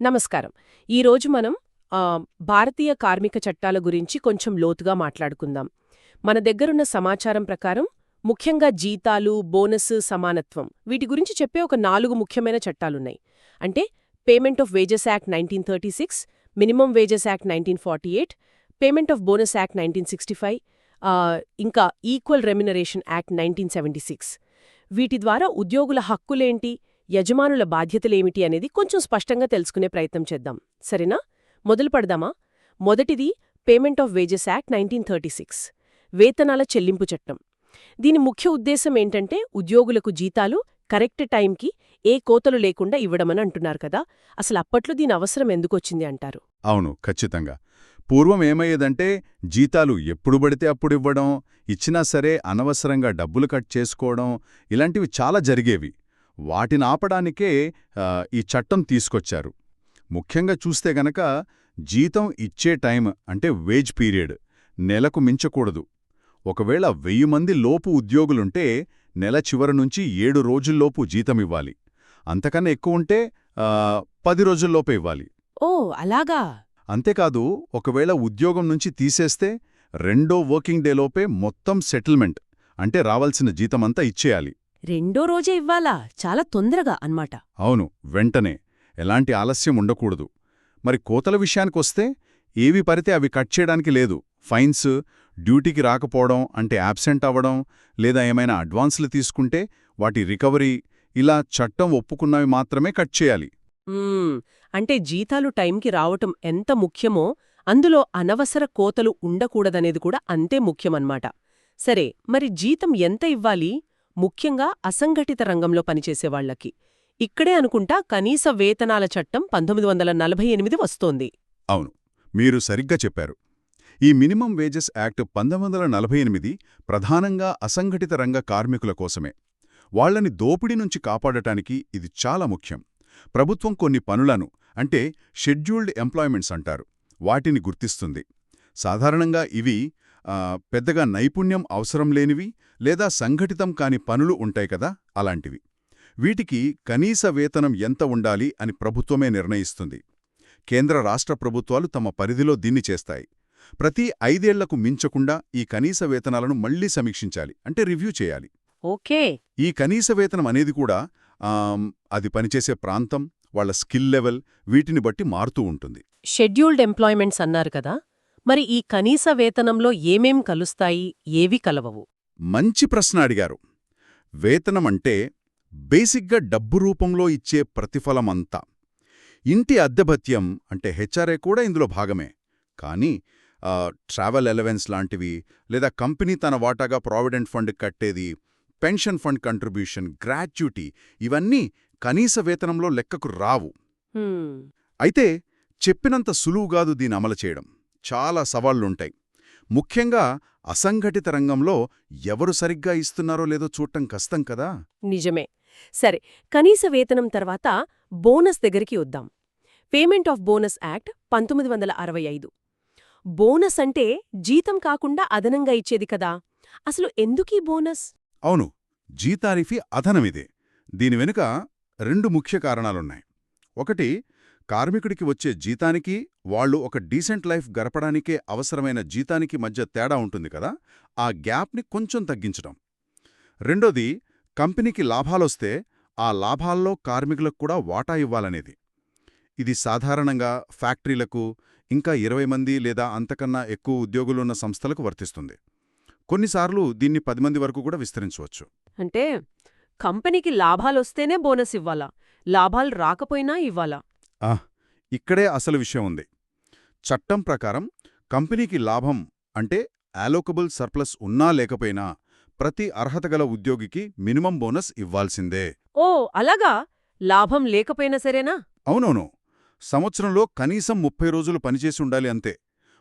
నమస్కారం. ఈరోజు మనం భారతీయ కార్మిక చట్టాల గురించి కొంచెం లోతుగా మాట్లాడుకుందాం. మన దగ్గరున్న సమాచారం ప్రకారం ముఖ్యంగా జీతాలు, బోనస్, సమానత్వం వీటి గురించి చెప్పే ఒక 4 ముఖ్యమైన చట్టాలున్నాయి. అంటే payment of wages act 1936, minimum wages act 1948, payment of bonus act 1965, ఇంకా ఈక్వల్ రెమ్యునరేషన్ యాక్ట్ 1976. వీటి ద్వారా ఉద్యోగుల హక్కులేంటి, యజమానుల బాధ్యతలేమిటి అనేది కొంచెం స్పష్టంగా తెలుసుకునే ప్రయత్నం చేద్దాం. సరేనా? మొదలు పడదామా? మొదటిది పేమెంట్ ఆఫ్ వేజెస్ యాక్ట్ 1936, వేతనాల చెల్లింపు చట్టం. దీని ముఖ్య ఉద్దేశం ఏంటంటే ఉద్యోగులకు జీతాలు కరెక్ట్ టైంకి ఏ కోతలు లేకుండా ఇవ్వడమని అంటున్నారు కదా. అసలు అప్పట్లో దీని అవసరం ఎందుకొచ్చింది అంటారు? అవును, ఖచ్చితంగా. పూర్వం ఏమయ్యేదంటే జీతాలు ఎప్పుడు పడితే అప్పుడివ్వడం, ఇచ్చినా సరే అనవసరంగా డబ్బులు కట్ చేసుకోవడం, ఇలాంటివి చాలా జరిగేవి. వాటినాపడానికే ఈ చట్టం తీసుకొచ్చారు. ముఖ్యంగా చూస్తే గనక జీతం ఇచ్చే టైం అంటే వేజ్ పీరియడ్ నెలకు మించకూడదు. ఒకవేళ 1000 మంది లోపు ఉద్యోగులుంటే నెల చివరి నుంచి 7 రోజుల్లోపు జీతమివ్వాలి. అంతకన్నా ఎక్కువుంటే 10 రోజుల్లోపే ఇవ్వాలి. ఓ అలాగా. అంతేకాదు, ఒకవేళ ఉద్యోగం నుంచి తీసేస్తే 2వ వర్కింగ్ డేలోపే మొత్తం సెటిల్మెంట్ అంటే రావాల్సిన జీతమంతా ఇచ్చేయాలి. రెండో రోజే ఇవ్వాలా? చాలా తొందరగా అన్మాట. అవును, వెంటనే. ఎలాంటి ఆలస్యం ఉండకూడదు. మరి కోతల విషయానికొస్తే ఏవి పడితే అవి కట్ చేయడానికి లేదు. ఫైన్స్, డ్యూటీకి రాకపోవడం అంటే యాబ్సెంట్ అవ్వడం, లేదా ఏమైనా అడ్వాన్సులు తీసుకుంటే వాటి రికవరీ, ఇలా చట్టం ఒప్పుకున్నవి మాత్రమే కట్ చేయాలి. అంటే జీతాలు టైంకి రావటం ఎంత ముఖ్యమో అందులో అనవసర కోతలు ఉండకూడదనేది కూడా అంతే ముఖ్యమన్మాట. సరే, మరి జీతం ఎంత ఇవ్వాలి? ముఖ్యంగా అసంఘటిత రంగంలో పనిచేసేవాళ్లకి. ఇక్కడే అనుకుంటా కనీస వేతనాల చట్టం 1948 వస్తోంది. అవును, మీరు సరిగ్గా చెప్పారు. ఈ మినిమం వేజెస్ యాక్ట్ 1948 ప్రధానంగా అసంఘటిత రంగ కార్మికుల కోసమే. వాళ్లని దోపిడీ నుంచి కాపాడటానికి ఇది చాలా ముఖ్యం. ప్రభుత్వం కొన్ని పనులను, అంటే షెడ్యూల్డ్ ఎంప్లాయ్మెంట్స్ అంటారు, వాటిని గుర్తిస్తుంది. సాధారణంగా ఇవి పెద్దగా నైపుణ్యం అవసరం లేనివి లేదా సంఘటితం కాని పనులు ఉంటాయి కదా, అలాంటివి. వీటికి కనీస వేతనం ఎంత ఉండాలి అని ప్రభుత్వమే నిర్ణయిస్తుంది. కేంద్ర రాష్ట్ర ప్రభుత్వాలు తమ పరిధిలో దీన్ని చేస్తాయి. ప్రతి 5 ఏళ్లకు మించకుండా ఈ కనీస వేతనాలను మళ్లీ సమీక్షించాలి, అంటే రివ్యూ చేయాలి. ఓకే. ఈ కనీస వేతనం అనేది కూడా అది పనిచేసే ప్రాంతం, వాళ్ల స్కిల్ లెవెల్, వీటిని బట్టి మారుతూ ఉంటుంది. షెడ్యూల్డ్ ఎంప్లాయ్మెంట్స్ అన్నారు కదా, మరి ఈ కనీస వేతనంలో ఏమేం కలుస్తాయి, ఏవి కలవవు? మంచి ప్రశ్న అడిగారు. వేతనమంటే బేసిక్గా డబ్బు రూపంలో ఇచ్చే ప్రతిఫలమంతా. ఇంటి అద్దెభత్యం అంటే హెచ్ఆర్ఏ కూడా ఇందులో భాగమే. కానీ ట్రావెల్ అలవెన్స్ లాంటివి, లేదా కంపెనీ తన వాటాగా ప్రావిడెంట్ ఫండ్ కట్టేది, పెన్షన్ ఫండ్ కంట్రిబ్యూషన్, గ్రాట్యుటీ, ఇవన్నీ కనీస వేతనంలో లెక్కకు రావు. అయితే చెప్పినంత సులువుగాదు దీని అమలు చేయడం. చాలా సవాళ్లుంటాయి. ముఖ్యంగా అసంఘటిత రంగంలో ఎవరు సరిగ్గా ఇస్తున్నారో లేదో చూడటం కష్టం కదా. నిజమే. సరే, కనీస వేతనం తర్వాత బోనస్ దగ్గరికి వద్దాం. Payment of bonus act 1965. Bonus అంటే జీతం కాకుండా అదనంగా ఇచ్చేది కదా. అసలు ఎందుకీ బోనస్? అవును, జీతారిఫీ అదనమిదే. దీని వెనుక 2 ముఖ్య కారణాలున్నాయి. ఒకటి, కార్మికుడికి వచ్చే జీతానికి, వాళ్లు ఒక డీసెంట్ లైఫ్ గడపడానికే అవసరమైన జీతానికి మధ్య తేడా ఉంటుంది కదా, ఆ గ్యాప్ని కొంచెం తగ్గించడం. రెండోది, కంపెనీకి లాభాలొస్తే ఆ లాభాల్లో కార్మికులకు కూడా వాటా ఇవ్వాలనేది. ఇది సాధారణంగా ఫ్యాక్టరీలకు, ఇంకా 20 మంది లేదా అంతకన్నా ఎక్కువ ఉద్యోగులున్న సంస్థలకు వర్తిస్తుంది. కొన్నిసార్లు దీన్ని 10 మంది వరకు కూడా విస్తరించవచ్చు. అంటే కంపెనీకి లాభాలొస్తేనే బోనస్ ఇవ్వాలా, లాభాలు రాకపోయినా ఇవ్వాలా? ఇక్కడే అసలు విషయం ఉంది. చట్టం ప్రకారం కంపెనీకి లాభం అంటే అలోకబుల్ సర్ప్లస్ ఉన్నా లేకపోయినా ప్రతి అర్హతగల ఉద్యోగికి మినిమం బోనస్ ఇవ్వాల్సిందే. ఓ అలాగా? లాభం లేకపోయినా సరేనా? అవునవును. సంవత్సరంలో కనీసం 30 రోజులు పనిచేసి ఉండాలి అంతే.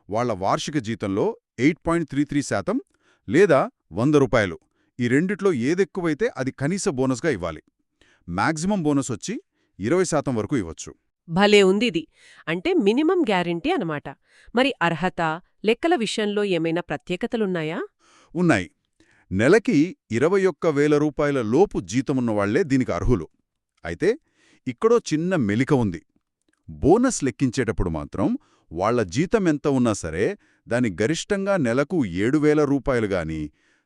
వాళ్ల వార్షిక జీతంలో 8.33% లేదా 100 రూపాయలు, ఈ రెండిట్లో ఏదెక్కువైతే అది కనీస బోనస్గా ఇవ్వాలి. మాక్సిమం బోనస్ వచ్చి 20% వరకు ఇవ్వచ్చు. భలే ఉందిది. అంటే మినిమం గ్యారెంటీ అనమాట. మరి అర్హత, లెక్కల విషయంలో ఏమైనా ప్రత్యేకతలున్నాయా? ఉన్నాయి. నెలకి 21,000 రూపాయల లోపు జీతమున్నవాళ్లే దీనికి అర్హులు. అయితే ఇక్కడో చిన్న మెలిక ఉంది. బోనస్ లెక్కించేటప్పుడు మాత్రం వాళ్ల జీతం ఎంత ఉన్నా సరే దాని గరిష్టంగా నెలకు 7,000 రూపాయలు గాని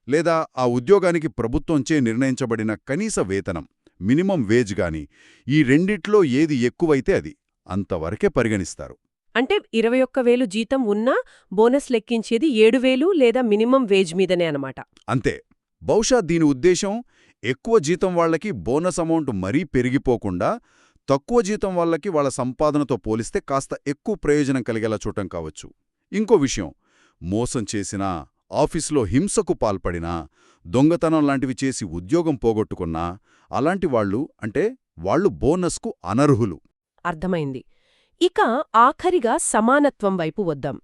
లేదా ఆ ఉద్యోగానికి ప్రభుత్వంచే నిర్ణయించబడిన కనీస వేతనం మినిమం వేజ్ గాని ఈ రెండిట్లో ఏది ఎక్కువైతే అది అంతవరకే పరిగణిస్తారు. అంటే 21,000 జీతం ఉన్నా బోనస్ లెక్కించేది 7,000 లేదా మినిమం వేజ్ మీదనే అనమాట. అంతే. బహుశా దీని ఉద్దేశం ఎక్కువ జీతం వాళ్లకి బోనస్ అమౌంట్ మరీ పెరిగిపోకుండా తక్కువ జీతం వాళ్లకి వాళ్ళ సంపాదనతో పోలిస్తే కాస్త ఎక్కువ ప్రయోజనం కలిగేలా చూడటం కావచ్చు. ఇంకో విషయం, మోసం చేసినా, ఆఫీసులో హింసకు పాల్పడినా, దొంగతనం లాంటివి చేసి ఉద్యోగం పోగొట్టుకున్నా అలాంటి వాళ్ళు బోనస్కు అనర్హులు. అర్థమైంది. ఇక ఆఖరిగా సమానత్వం వైపు వద్దాం.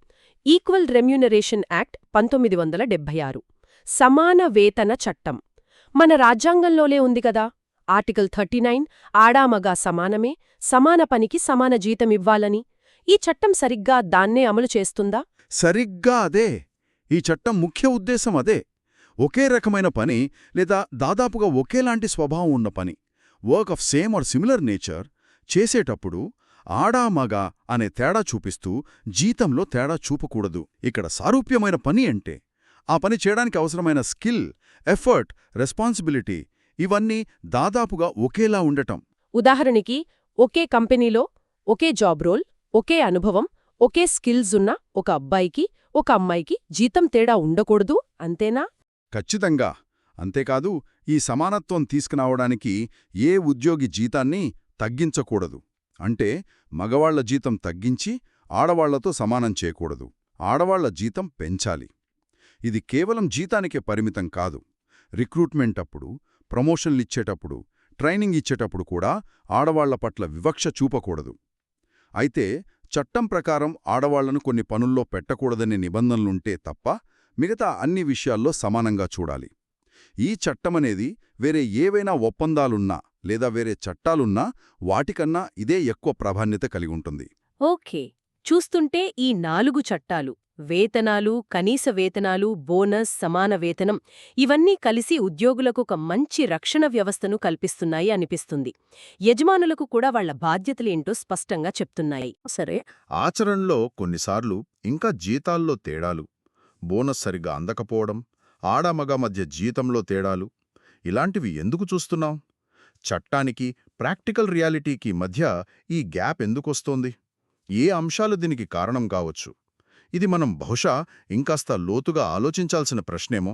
ఈక్వల్ రెమ్యూనరేషన్ యాక్ట్ 1976 సమాన వేతన చట్టం మన రాజ్యాంగంలోనే ఉంది కదా. ఆర్టికల్ 39 ఆడామగా సమానమే, సమాన పనికి సమాన జీతమివ్వాలని. ఈ చట్టం సరిగ్గా దాన్నే అమలు చేస్తుందా? సరిగ్గా అదే. ఈ చట్టం ముఖ్య ఉద్దేశం అదే. ఒకే రకమైన పని లేదా దాదాపుగా ఒకేలాంటి స్వభావం ఉన్న పని, work of same or similar nature చేసేటప్పుడు ఆడా మగా అనే తేడా చూపిస్తూ జీతంలో తేడా చూపకూడదు. ఇక్కడ సారూప్యమైన పని అంటే ఆ పని చేయడానికి అవసరమైన స్కిల్, ఎఫర్ట్, రెస్పాన్సిబిలిటీ ఇవన్నీ దాదాపుగా ఒకేలా ఉండటం. ఉదాహరణకి ఒకే కంపెనీలో ఒకే జాబ్ రోల్, ఒకే అనుభవం, ఒకే స్కిల్స్ ఉన్న ఒక అబ్బాయికి ఒక అమ్మాయికి జీతం తేడా ఉండకూడదు, అంతేనా? ఖచ్చితంగా. అంతేకాదు, ఈ సమానత్వం తీసుకురావడానికి ఏ ఉద్యోగి జీతాన్ని తగ్గించకూడదు. అంటే మగవాళ్ల జీతం తగ్గించి ఆడవాళ్లతో సమానం చేయకూడదు. ఆడవాళ్ల జీతం పెంచాలి. ఇది కేవలం జీతానికే పరిమితం కాదు. రిక్రూట్మెంట్ అప్పుడు, ప్రమోషన్లిచ్చేటప్పుడు, ట్రైనింగ్ ఇచ్చేటప్పుడు కూడా ఆడవాళ్ల పట్ల వివక్ష చూపకూడదు. అయితే చట్టం ప్రకారం ఆడవాళ్లను కొన్ని పనుల్లో పెట్టకూడదనే నిబంధనలుంటే తప్ప మిగతా అన్ని విషయాల్లో సమానంగా చూడాలి. ఈ చట్టమనేది వేరే ఏవైనా ఒప్పందాలున్నా లేదా వేరే చట్టాలున్నా వాటికన్నా ఇదే ఎక్కువ ప్రాధాన్యత కలిగి ఉంటుంది. ఓకే. చూస్తుంటే ఈ 4 చట్టాలు వేతనాలు, కనీస వేతనాలు, బోనస్, సమాన వేతనం ఇవన్నీ కలిసి ఉద్యోగులకు ఒక మంచి రక్షణ వ్యవస్థను కల్పిస్తున్నాయి అనిపిస్తుంది. యజమానులకు కూడా వాళ్ల బాధ్యతలేంటో స్పష్టంగా చెప్తున్నాయి. సరే, ఆచరణలో కొన్నిసార్లు ఇంకా జీతాల్లో తేడాలు, బోనస్ సరిగ్గా అందకపోవడం, ఆడామగ మధ్య జీతంలో తేడాలు ఇలాంటివి ఎందుకు చూస్తున్నాం? చట్టానికి, ప్రాక్టికల్ రియాలిటీకి మధ్య ఈ గ్యాప్ ఎందుకొస్తోంది? ఏ అంశాలు దీనికి కారణం కావచ్చు? ఇది మనం బహుశా ఇంకాస్త లోతుగా ఆలోచించాల్సిన ప్రశ్నేమో.